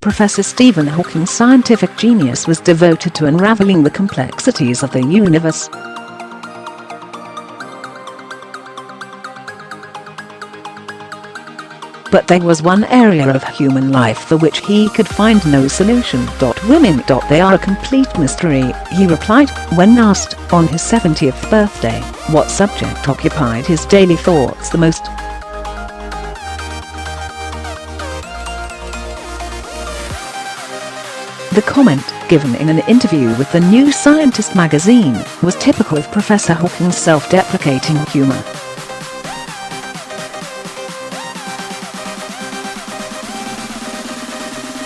Professor Stephen Hawking's scientific genius was devoted to unravelling the complexities of the universe. But there was one area of human life for which he could find no solution. Women.They are a complete mystery, he replied, when asked, on his 70th birthday, what subject occupied his daily thoughts the most. The comment, given in an interview with the New Scientist magazine, was typical of Professor Hawking's self-deprecating humour.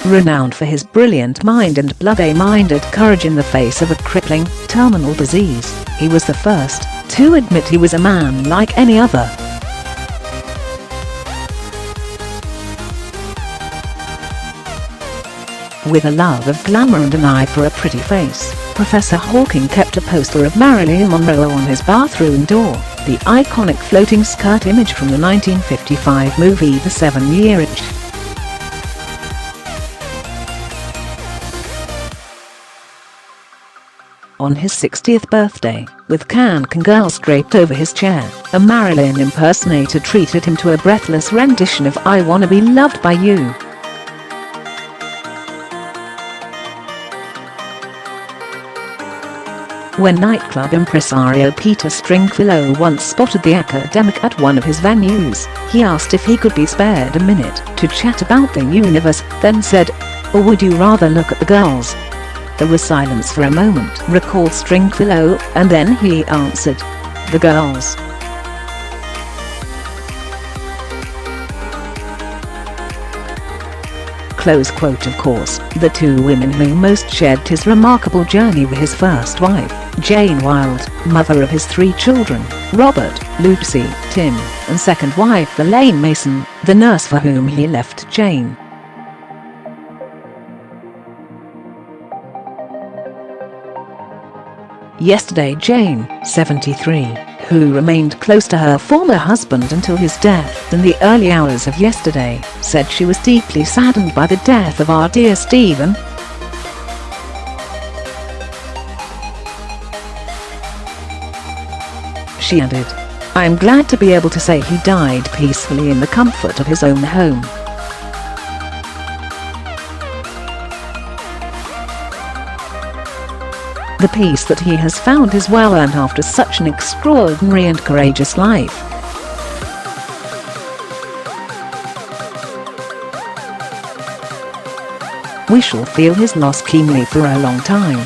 Renowned for his brilliant mind and bloody-minded courage in the face of a crippling, terminal disease, he was the first to admit he was a man like any other. With a love of glamour and an eye for a pretty face, Professor Hawking kept a poster of Marilyn Monroe on his bathroom door, the iconic floating skirt image from the 1955 movie The 7 Year Itch. On his 60th birthday, with can girls draped over his chair, a Marilyn impersonator treated him to a breathless rendition of I Wanna Be Loved by You. When nightclub impresario Peter Stringfellow once spotted the academic at one of his venues, he asked if he could be spared a minute to chat about the universe, then said, "Or would you rather look at the girls?" There was silence for a moment, recalled Stringfellow, and then he answered, "The girls." Close quote. Of course, the two women who most shared his remarkable journey were his first wife, Jane Wilde, mother of his 3 children, Robert, Lucy, Tim, and second wife Elaine Mason, the nurse for whom he left Jane. Yesterday Jane, 73, who remained close to her former husband until his death in the early hours of yesterday, said she was deeply saddened by the death of our dear Stephen. She added, "I am glad to be able to say he died peacefully in the comfort of his own home." The peace that he has found is well earned after such an extraordinary and courageous life. We shall feel his loss keenly for a long time.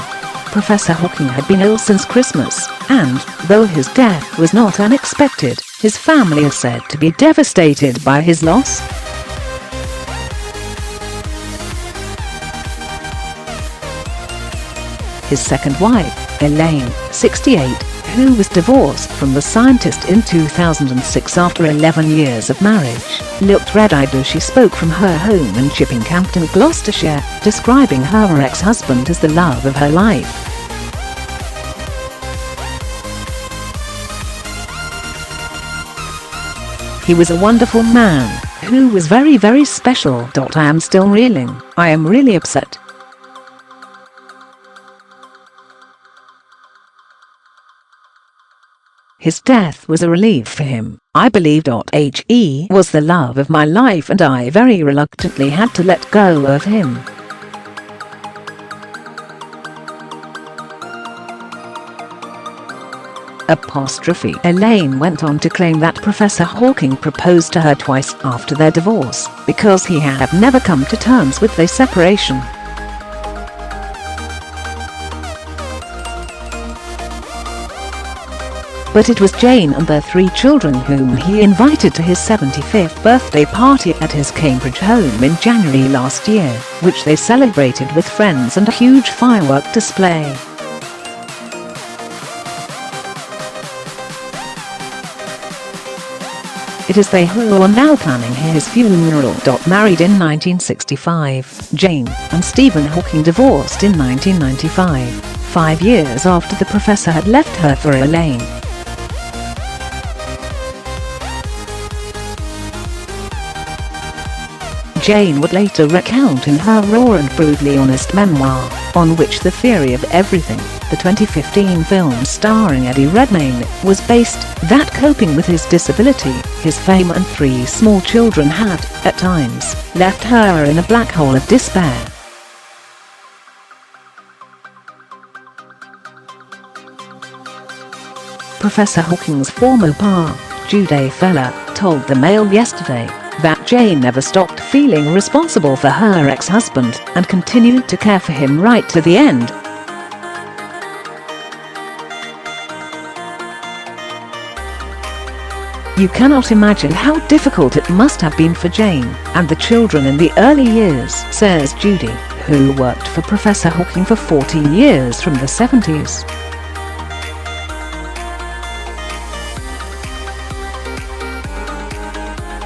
Professor Hawking had been ill since Christmas, and, though his death was not unexpected, his family is said to be devastated by his loss. His second wife, Elaine, 68, who was divorced from the scientist in 2006 after 11 years of marriage, looked red-eyed as she spoke from her home in Chipping Campden, Gloucestershire, describing her ex-husband as the love of her life. He was a wonderful man, who was very, very special. I am still reeling. I am really upset. His death was a relief for him. I believe he was the love of my life and I very reluctantly had to let go of him. Elaine went on to claim that Professor Hawking proposed to her twice after their divorce, because he had never come to terms with their separation. But it was Jane and their 3 children whom he invited to his 75th birthday party at his Cambridge home in January last year, which they celebrated with friends and a huge firework display. It is they who are now planning his funeral. Married in 1965, Jane and Stephen Hawking divorced in 1995, 5 years after the professor had left her for Elaine. Jane would later recount in her raw and brutally honest memoir, On Which the Theory of Everything, the 2015 film starring Eddie Redmayne, was based, that coping with his disability, his fame and 3 small children had, at times, left her in a black hole of despair. Professor Hawking's former par, Judy Feller, told the Mail yesterday that Jane never stopped feeling responsible for her ex-husband and continued to care for him right to the end. You cannot imagine how difficult it must have been for Jane and the children in the early years, says Judy, who worked for Professor Hawking for 14 years from the 70s.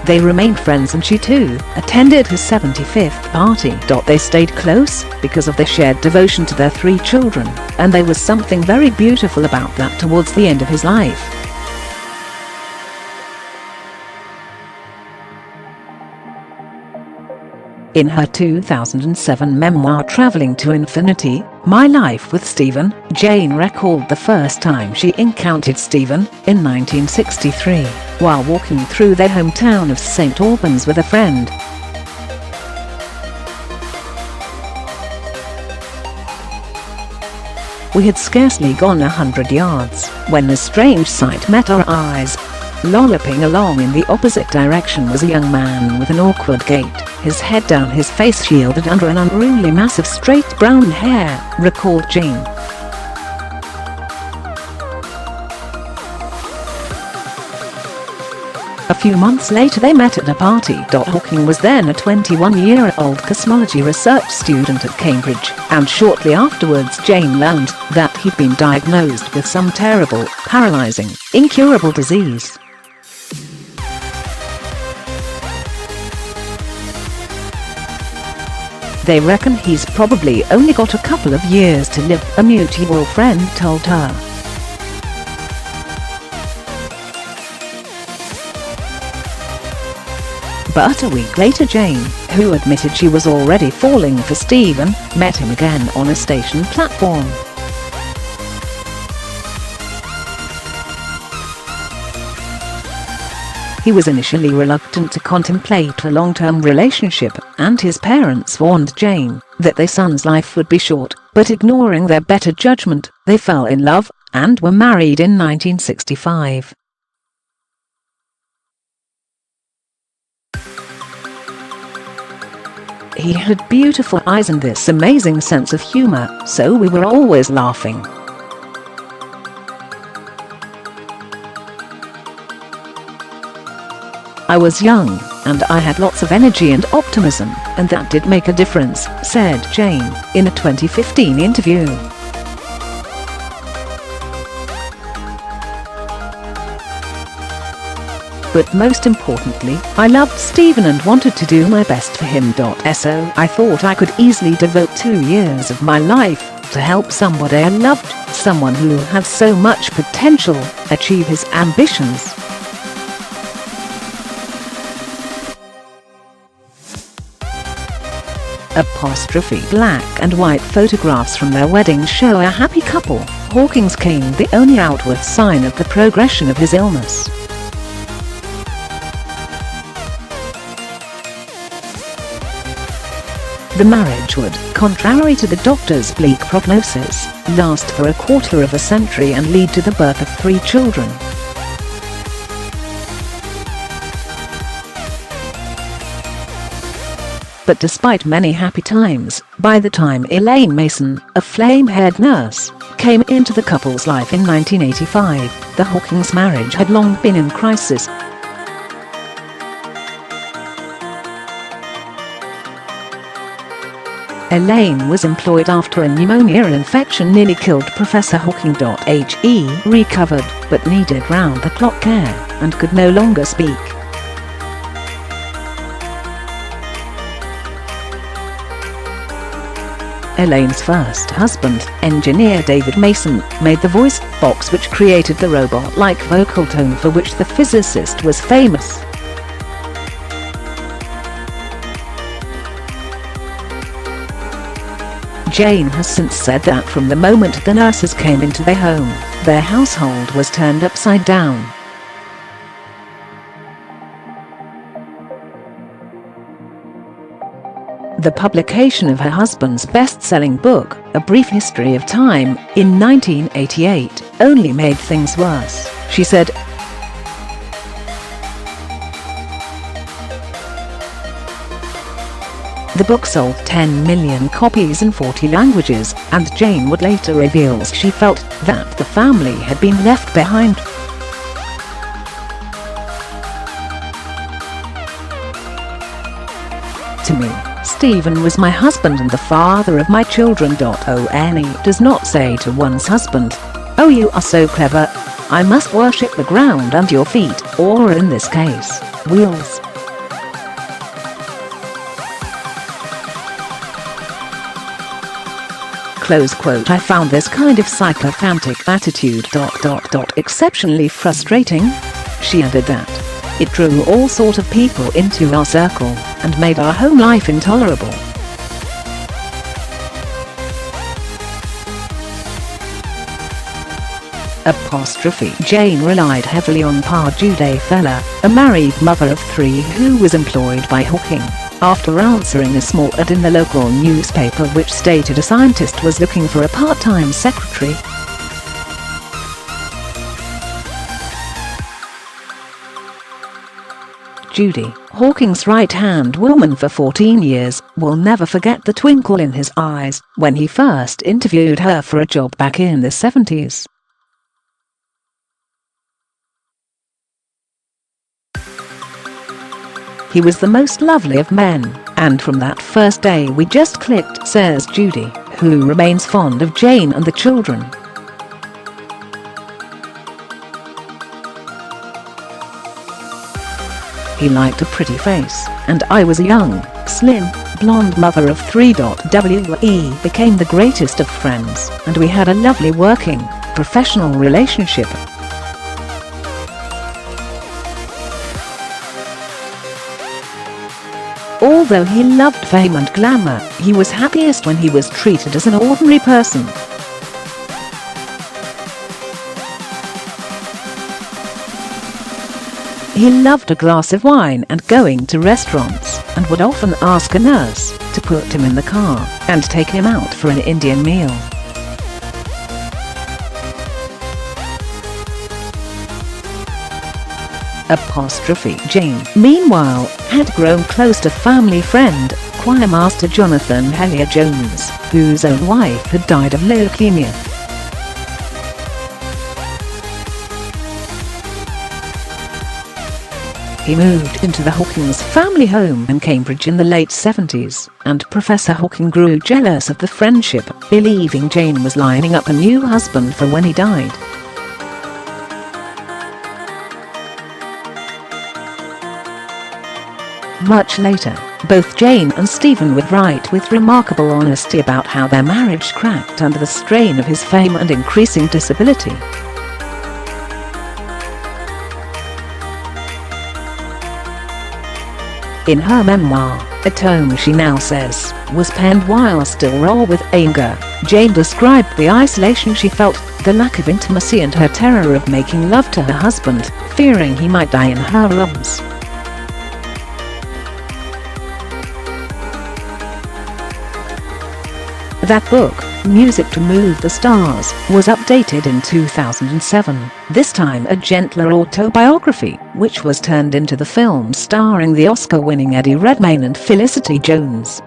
They remained friends and she too attended his 75th party. They stayed close because of their shared devotion to their 3 children, and there was something very beautiful about that towards the end of his life. In her 2007 memoir Traveling to Infinity, My Life with Stephen, Jane recalled the first time she encountered Stephen, in 1963, while walking through their hometown of St. Albans with a friend. We had scarcely gone 100 yards when a strange sight met our eyes. Lolloping along in the opposite direction was a young man with an awkward gait, his head down, his face shielded under an unruly mass of straight brown hair, recalled Jane. A few months later they met at a party. Hawking was then a 21-year-old cosmology research student at Cambridge, and shortly afterwards Jane learned that he'd been diagnosed with some terrible, paralyzing, incurable disease. They reckon he's probably only got a couple of years to live, a mutual friend told her. But a week later Jane, who admitted she was already falling for Stephen, met him again on a station platform. He was initially reluctant to contemplate a long-term relationship, and his parents warned Jane that their son's life would be short, but ignoring their better judgment, they fell in love and were married in 1965. He had beautiful eyes and this amazing sense of humor, so we were always laughing. I was young, and I had lots of energy and optimism, and that did make a difference, said Jane, in a 2015 interview. But most importantly, I loved Stephen and wanted to do my best for him. So I thought I could easily devote 2 years of my life to help somebody I loved, someone who had so much potential, achieve his ambitions. Black and white photographs from their wedding show a happy couple, Hawking's cane the only outward sign of the progression of his illness. The marriage would, contrary to the doctor's bleak prognosis, last for a quarter of a century and lead to the birth of 3 children. But despite many happy times, by the time Elaine Mason, a flame-haired nurse, came into the couple's life in 1985, the Hawkings' marriage had long been in crisis. Elaine was employed after a pneumonia infection nearly killed Professor Hawking. He recovered, but needed round-the-clock care, and could no longer speak. Elaine's first husband, engineer David Mason, made the voice box which created the robot-like vocal tone for which the physicist was famous. Jane has since said that from the moment the nurses came into their home, their household was turned upside down. The publication of her husband's best-selling book, A Brief History of Time, in 1988, only made things worse, she said. The book sold 10 million copies in 40 languages, and Jane would later reveals she felt that the family had been left behind. To me, Stephen was my husband and the father of my children. One does not say to one's husband, "Oh, you are so clever, I must worship the ground and your feet," or in this case, wheels. Close quote. I found this kind of sycophantic attitude ... exceptionally frustrating. She added that it drew all sort of people into our circle and made our home life intolerable. Jane relied heavily on Peter Stringfellow, a married mother of 3 who was employed by Hawking, after answering a small ad in the local newspaper which stated a scientist was looking for a part-time secretary. Judy, Hawking's right-hand woman for 14 years, will never forget the twinkle in his eyes when he first interviewed her for a job back in the 70s. He was the most lovely of men, and from that first day we just clicked, says Judy, who remains fond of Jane and the children. He liked a pretty face, and I was a young, slim, blonde mother of 3. We became the greatest of friends, and we had a lovely working, professional relationship. Although he loved fame and glamour, he was happiest when he was treated as an ordinary person. He loved a glass of wine and going to restaurants, and would often ask a nurse to put him in the car and take him out for an Indian meal. Jane, meanwhile, had grown close to family friend, choir master Jonathan Hellier Jones, whose own wife had died of leukemia. He moved into the Hawkins family home in Cambridge in the late 70s, and Professor Hawking grew jealous of the friendship, believing Jane was lining up a new husband for when he died. Much later, both Jane and Stephen would write with remarkable honesty about how their marriage cracked under the strain of his fame and increasing disability. In her memoir, a tome she now says was penned while still raw with anger, Jane described the isolation she felt, the lack of intimacy and her terror of making love to her husband, fearing he might die in her arms. That book, Music to Move the Stars, was updated in 2007, this time a gentler autobiography, which was turned into the film starring the Oscar-winning Eddie Redmayne and Felicity Jones.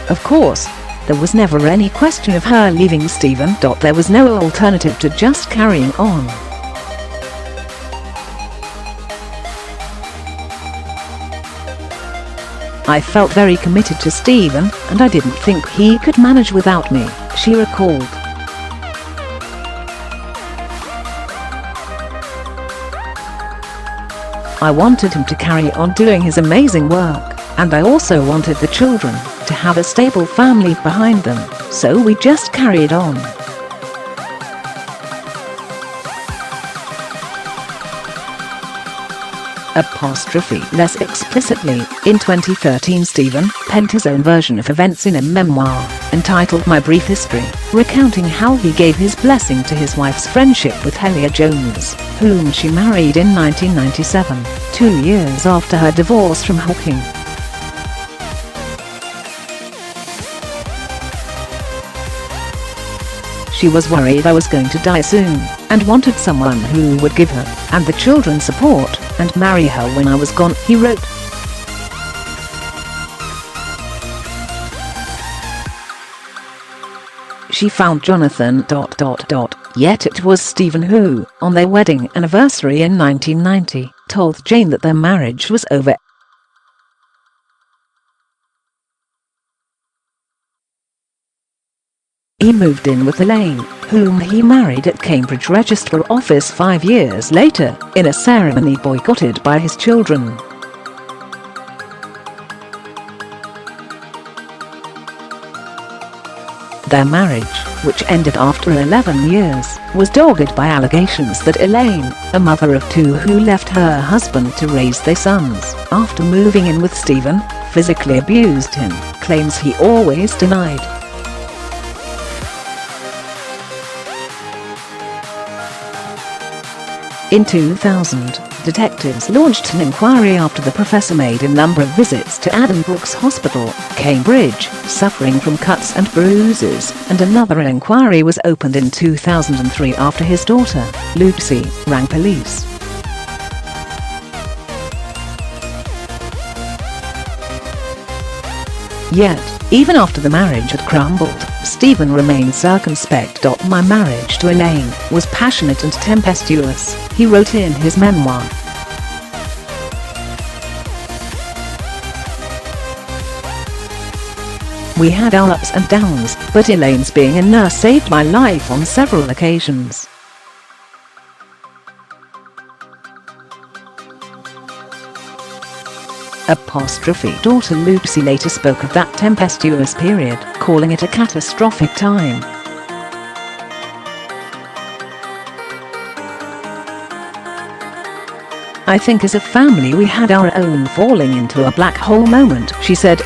Of course, there was never any question of her leaving Stephen. There was no alternative to just carrying on. I felt very committed to Stephen, and I didn't think he could manage without me, she recalled. I wanted him to carry on doing his amazing work, and I also wanted the children to have a stable family behind them, so we just carried on. Less explicitly, in 2013 Stephen penned his own version of events in a memoir, entitled My Brief History, recounting how he gave his blessing to his wife's friendship with Hellier Jones, whom she married in 1997, 2 years after her divorce from Hawking. She was worried I was going to die soon, and wanted someone who would give her and the children support, and marry her when I was gone, he wrote. She found Jonathan ... Yet it was Stephen who, on their wedding anniversary in 1990, told Jane that their marriage was over. He moved in with Elaine, whom he married at Cambridge Register Office 5 years later, in a ceremony boycotted by his children. Their marriage, which ended after 11 years, was dogged by allegations that Elaine, a mother of 2 who left her husband to raise their sons after moving in with Stephen, physically abused him, claims he always denied. In 2000, detectives launched an inquiry after the professor made a number of visits to Addenbrooke's Hospital, Cambridge, suffering from cuts and bruises, and another inquiry was opened in 2003 after his daughter, Lucy, rang police. Yet, even after the marriage had crumbled, Stephen remained circumspect. My marriage to Elaine was passionate and tempestuous, he wrote in his memoir. We had our ups and downs, but Elaine's being a nurse saved my life on several occasions. Daughter Lucy later spoke of that tempestuous period, calling it a catastrophic time. I think as a family we had our own falling into a black hole moment, she said.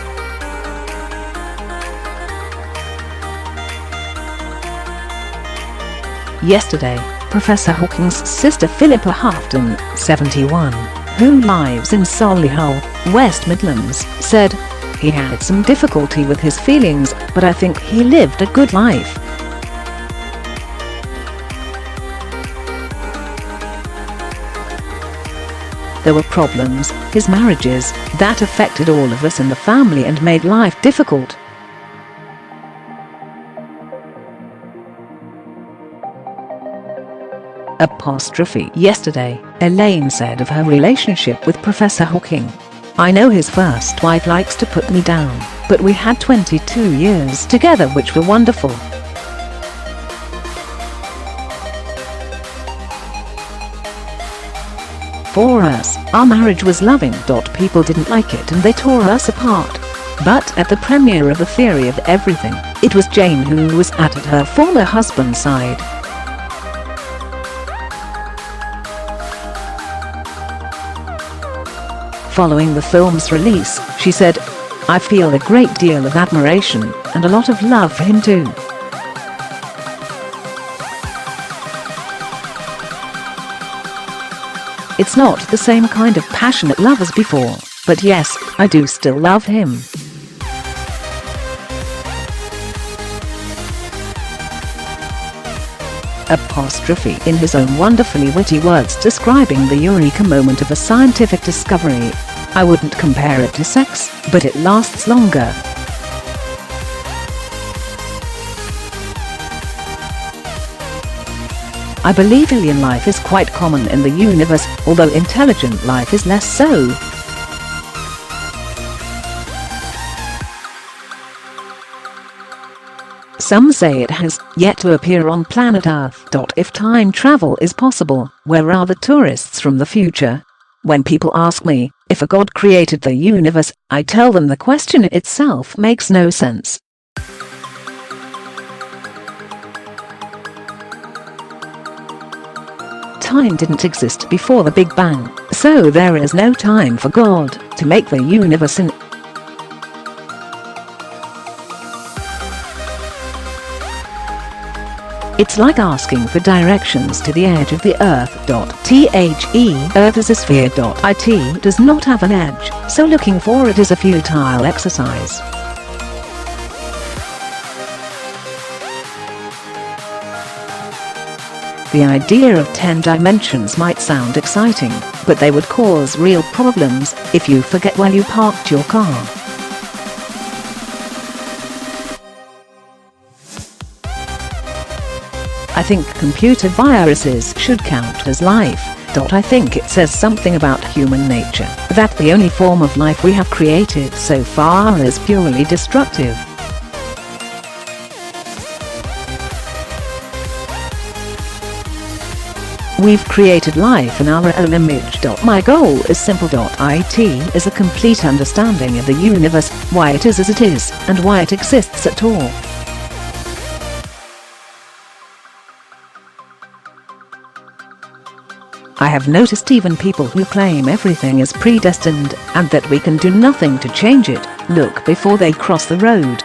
Yesterday, Professor Hawking's sister Philippa Houghton, 71, who lives in Solihull, West Midlands, said, he had some difficulty with his feelings, but I think he lived a good life. There were problems, his marriages, that affected all of us in the family and made life difficult. Yesterday, Elaine said of her relationship with Professor Hawking. I know his first wife likes to put me down, but we had 22 years together which were wonderful. For us, our marriage was loving. People didn't like it and they tore us apart. But at the premiere of The Theory of Everything, it was Jane who was at her former husband's side. Following the film's release, she said, I feel a great deal of admiration and a lot of love for him too. It's not the same kind of passionate love as before, but yes, I do still love him. In his own wonderfully witty words describing the eureka moment of a scientific discovery, I wouldn't compare it to sex, but it lasts longer. I believe alien life is quite common in the universe, although intelligent life is less so. Some say it has yet to appear on planet Earth. If time travel is possible, where are the tourists from the future? When people ask me if a god created the universe, I tell them the question itself makes no sense. Time didn't exist before the Big Bang, so So there is no time for God to make the universe in. It's like asking for directions to the edge of the earth. The earth is a sphere. It does not have an edge, so looking for it is a futile exercise. The idea of 10 dimensions might sound exciting, but they would cause real problems if you forget where you parked your car. I think computer viruses should count as life. I think it says something about human nature, that the only form of life we have created so far is purely destructive. We've created life in our own image. My goal is simple. It is a complete understanding of the universe, why it is as it is, and why it exists at all. I have noticed even people who claim everything is predestined and that we can do nothing to change it, look before they cross the road.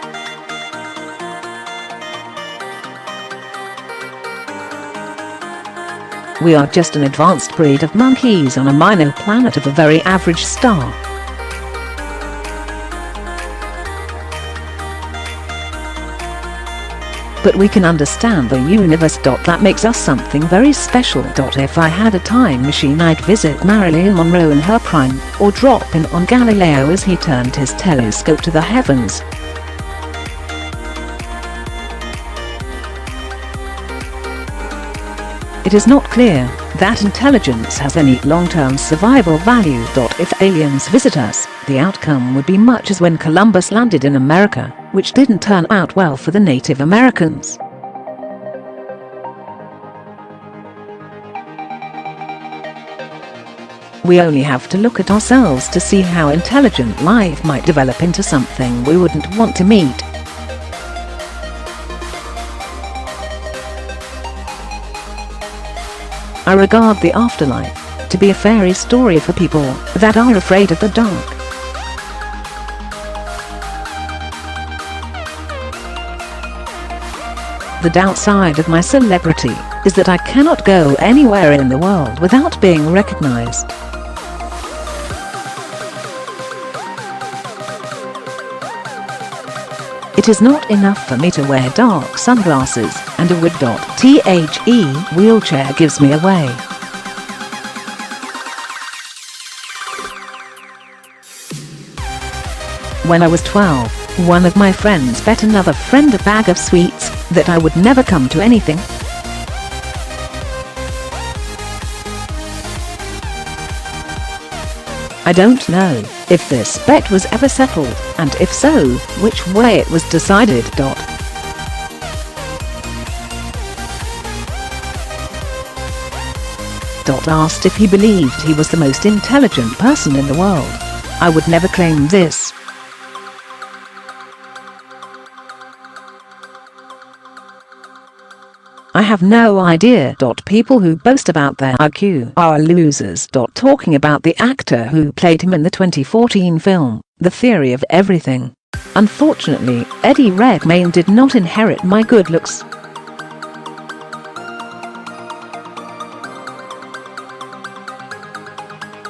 We are just an advanced breed of monkeys on a minor planet of a very average star. But we can understand the universe. That makes us something very special. If I had a time machine, I'd visit Marilyn Monroe in her prime, or drop in on Galileo as he turned his telescope to the heavens. It is not clear that intelligence has any long-term survival value. If aliens visit us, the outcome would be much as when Columbus landed in America, which didn't turn out well for the Native Americans. We only have to look at ourselves to see how intelligent life might develop into something we wouldn't want to meet. I regard the afterlife to be a fairy story for people that are afraid of the dark. The downside of my celebrity is that I cannot go anywhere in the world without being recognized. It is not enough for me to wear dark sunglasses and a wig.The wheelchair gives me away. When I was 12, one of my friends bet another friend a bag of sweets that I would never come to anything. I don't know if this bet was ever settled, and if so, which way it was decided. Asked if he believed he was the most intelligent person in the world. I would never claim this. I have no idea. People who boast about their IQ are losers. Talking about the actor who played him in the 2014 film, The Theory of Everything. Unfortunately, Eddie Redmayne did not inherit my good looks.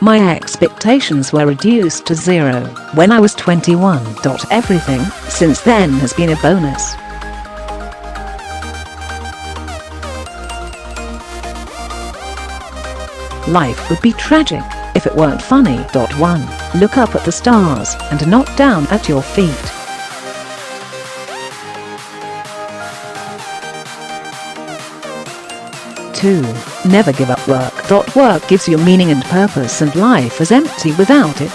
My expectations were reduced to zero when I was 21. Everything since then has been a bonus. Life would be tragic if it weren't funny. 1. Look up at the stars and not down at your feet. 2. Never give up work. Work gives you meaning and purpose, and life is empty without it.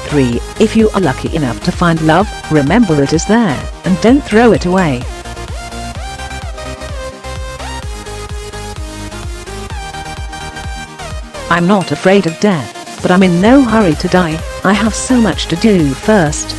3. If you are lucky enough to find love, remember it is there, and don't throw it away. I'm not afraid of death, but I'm in no hurry to die. I have so much to do first.